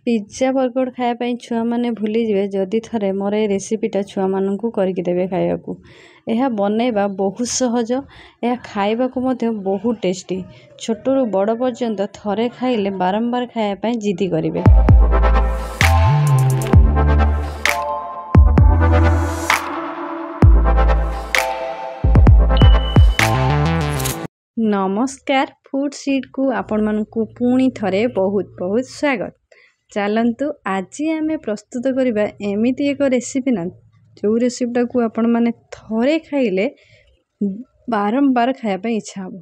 Pizza burger खायापाई छुआ मैंने भूली जाए जदि थरे मोर ए रेसिपीटा छुआ मानू करके देवे खाइबाकू। यह बनैबा बहुत सहज, यह खाइबाकू मध्य बहुत टेस्टी। छोटू बड़ पर्यंत थरे खाइले बारंबार खायापाई जिदी करिवे। नमस्कार, फूड सीड को आपण मानकू पुणी थरे बहुत बहुत स्वागत। चलतु आज आम प्रस्तुत करवा एमती एक रेसिपी ना जो रेसिपीटा को आपण माने थरे खाइले बारंबार खायापाई इच्छा हम।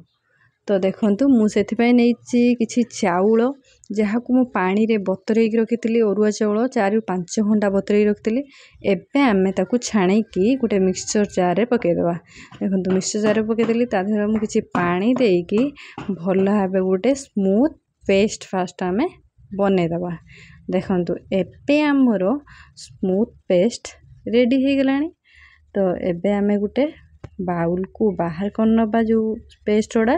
तो देखंतु मुझे किछि चाउल जहाँ को पानी रे बतरई रखी अरुआ चाउल 4 ରୁ 5 घंटा बतरई रखी। एबे आमे ताकू छाणी की गोटे मिक्सचर जार रे पकेदवा। देखंतु मिक्सचर जार रे पकेदेली ता देहरे मु किछि पानी देकी भल भाबे गोटे स्मूथ पेस्ट फास्ट आमे बनेदवा। देखंतु एबे हमरो स्मूथ पेस्ट रेडी हो गलानी। तो एबे आमे गोटे बाउल को बाहर करनबा जो पेस्ट ओडा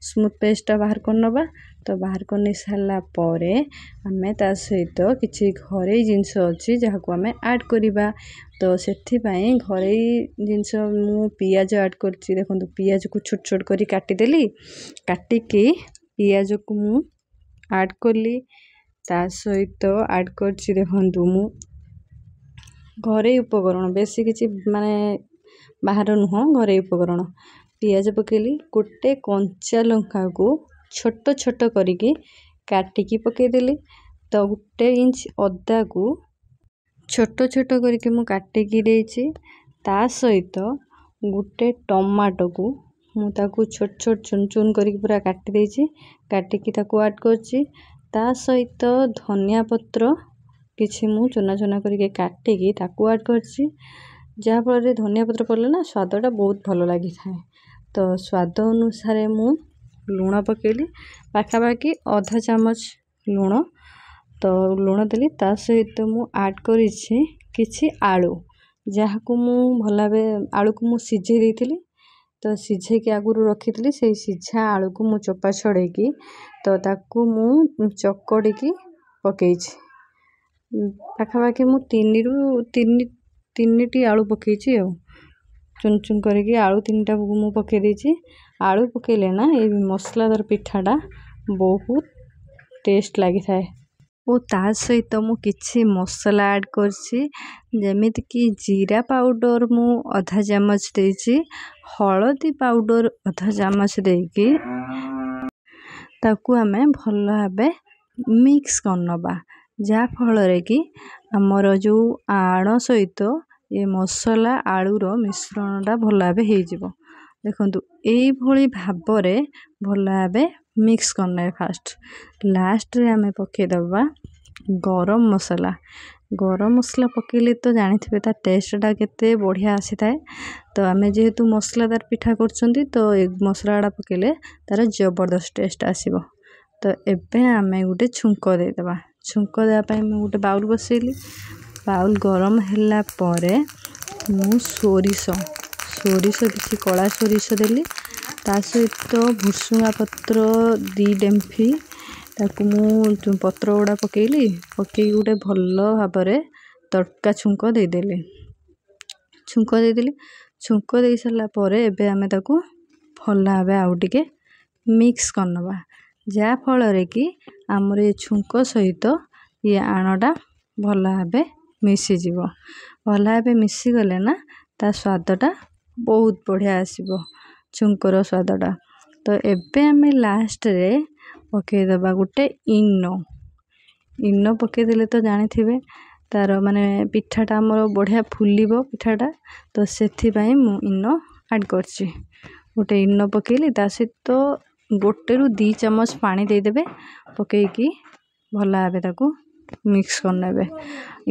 स्मूथ पेस्टा बाहर करनबा। तो बाहर करनी सारा परे आमे ता सहित किछि घरे जिंस अछि जहाँ को आमे ऐड करिबा। तो सेथि पई घरे जिंस मु पियाज ऐड करछि। देखंतु पियाज को छोट छोट करी काटी देली, काटी के पियाज को मु ऐड करली। ता सहित ऐड करछि देखंतु मु घरे उपकरण बेसी किछि माने बाहर नुह घरे उपकरण। पियाज पकेली, गोटे कंचा लंका को छोट छोट करिके काटिकी पकेदेली। तो 1 इंच अदा को छोट छोट करिके मु काटिकी देछि। ता सहित गोटे टमाटो को मु ताकू छोट छोट चुन चुन करिके पूरा काटी देछि, काटिकी ताकू ऐड करछि। ता सहित धनिया पत्र किछि मु चुना चुना करिके काटिकी ताकू ऐड करछि। जहाँ फल धनिया पत्र पड़ले ना स्वादटा बहुत भल लगी थाए। तो स्वाद अनुसार मु लूण पकेली, पाखापाखि आधा चामच लूण। तो लूण देली ता सहित मु ऐड करिछि किछि आलू जहाँ को मु भलाबे आलू को मु सिझे देइथिली। तो सिझे के आगुरु रखिथिली से सिझा आलू को मु चोपा छड़ेकी तो ताकू मु चकड़ी की पकेइछि। पाखापाखि मु 3 ରୁ 3टी आलू पकेइछि। चुन चुन करके आलू 3टा मु पके देछि। आलू पकेले ना ये मसलादार पिठाटा बहुत टेस्ट लगी थाए। ओ ता सहित मु किछि मसला ऐड करछि जेमिति कि जीरा पाउडर मु आधा चामच देछि, हळदी पाउडर आधा चामच देकी ताकू आमे भल भाबे मिक्स करनबा। जा फल रे कि हमर जो आण सहित ये मसला आलूर मिश्रणटा भल भाबे हे जिवो। देखंतु एई भली भाबरे भल भाबे मिक्स करना फास्ट। लास्ट रे आमे पके दबा गरम मसला। गरम मसला पकेले तो जानिथिबे ता टेस्टटा केते बढ़िया आसी थाए। तो आमे जेहेतु मसलादार पिठा करछंती तो एक मसलाडा पकेले तार जबरदस्त टेस्ट आसीबो। तो एबे आमे गोटे छुंको दे दबा। छुंको देबा पई मैं गोटे बाउल बसेली। बाउल गरम हैला परे मु सोरिष किछि कला सोरिष देली। ता सहित भुसुंगा पत्र 2 डेम्फी ताकू मु पत्र गुड़ा पकेली। पकई गोटे भल भाबरे तड़का छुंको दे देली। छुंको दे सारा परे एबे आमे ताकू भल भाबे आउ टिके मिक्स करनबा। जा फल रे कि हमर ये छुंको सहित ये आणटा भल भाबे मिसी जीवो। भल भाबे मिसी गले ना ता स्वादटा बहुत बढ़िया आसीबो छुंकोर स्वादटा। तो एबे आमे लास्ट रे पके दबा गोटे इनो पके देले तो जानिथिबे तार माने पिठाटा हमर बढ़िया फुलिबो पिठाटा। तो सेथि पई मु इनो ऐड करछि। गोटे इनो पकेली ता सहित 1 ରୁ 2 चामच पानी दे देबे पकेकी भल भाबे ताकू मिक्स करनेबे।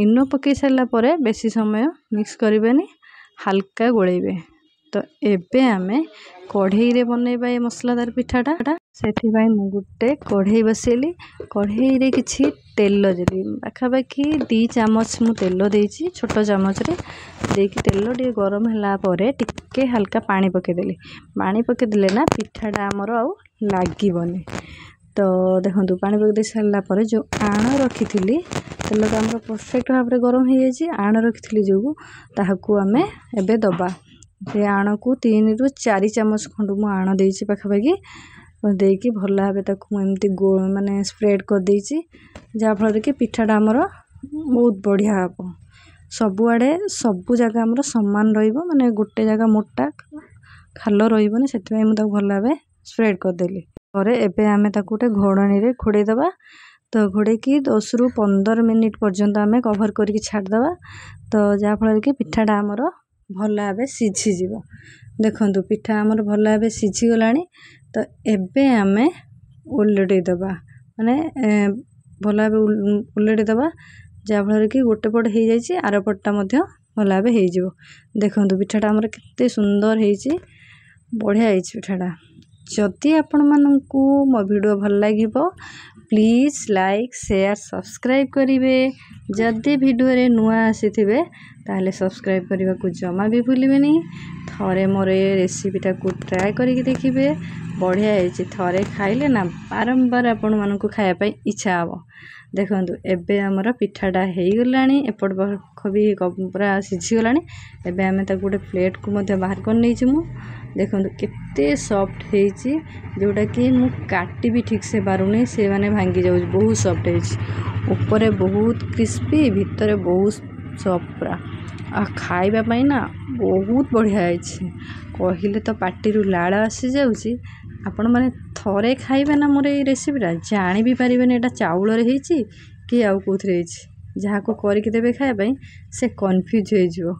इनो पके सारा परे बेसी समय मिक्स करिबेनी, हल्का गोलेबे। तो एबे आमे कढ़ई रे बनैबा ये मसलादार पिठाटा। सेथि पई मु गुटे कढ़ई बसेली। कढ़ई रे किछि तेल देली, पाखापाखि 2 चामच मु तेल देइछि छोट चामच रे देकी तेल टे गरम हैला परे टिके हल्का पानी पके देली। पानी पके देले ना पिठाटा हमर आउ लागिबनी। तो देखंतु पानी पके दे सारला परे जो आण रखिथिली तेल तो आम परफेक्ट भाव में गरम हो जाए आण रखी जो ताकू आम एबे दबा से आण को 3 ରୁ 4 चामच खंड मु आण देइछि पाखापाखि देकी भल भाव ताकू एमती माने स्प्रेड कर देइछि जहाँ फल कि पिठाटा आमर बहुत बढ़िया हम सबुआड़े सबू जगह आमर सामान रहिबो माने गोटे जगह मोटा खाल रहिबोनी से भल भाव स्प्रेड करदेली पर एबे आमे ताकू गोटे घोड़नी रे घोड़े दबा तो घोड़े की 10 ରୁ 15 मिनिट पर्यंत आमे कवर करके छाड़दबा तो जहाँ फल कि पिठाटा आमर भल भाव सीझीज देखु पिठा आमर भल भाव सीझी गलानी तो एबे आमे उलटै दबा माने भल भाव उलटै दबा जहाँ फल कि गोटे पट हो जाए आर पटटा भल भाव हो देखु पिठाटा आमर केते सुंदर होइछि बढ़िया होइछि पिठाटा जदि आपण मानकू मो वीडियो भल लागिबो प्लीज लाइक शेयर सब्सक्राइब करिवे जदि वीडियो रे नुआ आसीथिबे ताहले सब्सक्राइब करने को जमा भी भूलिबेनी थरे मोर ये रेसिपीटा को ट्राए करके देखिए बढ़िया है थरे खाइले ना बारंबार आपण मानकू खाया पाई इच्छा हम देखंतु एबे हमर पिठाटा हो गलानी एपट पख भी पूरा सीझीगलानी एबे आमे ताकू गोटे प्लेट को मध्य बाहर कर नहीं मु देखंतु केते सॉफ्ट हेची जोटा कि मु काटी भी ठीक से पारुनी से माने भांगी जाउ बहुत सॉफ्ट हेची ऊपर बहुत क्रिस्पी भीतर बहुत सॉफ्ट पूरा आ खाइबा पाई ना बहुत बढ़िया है कहले तो पार्टी लाड़ आसी जाउची आपण माने थरे खाइबे ना मोर ये रेसिपीटा जानी भी पारिबेनी एटा चाउल रे हेची कि आउ कोथरे हेची जहाँ को करके देबे खाया पाई से कन्फ्यूज हो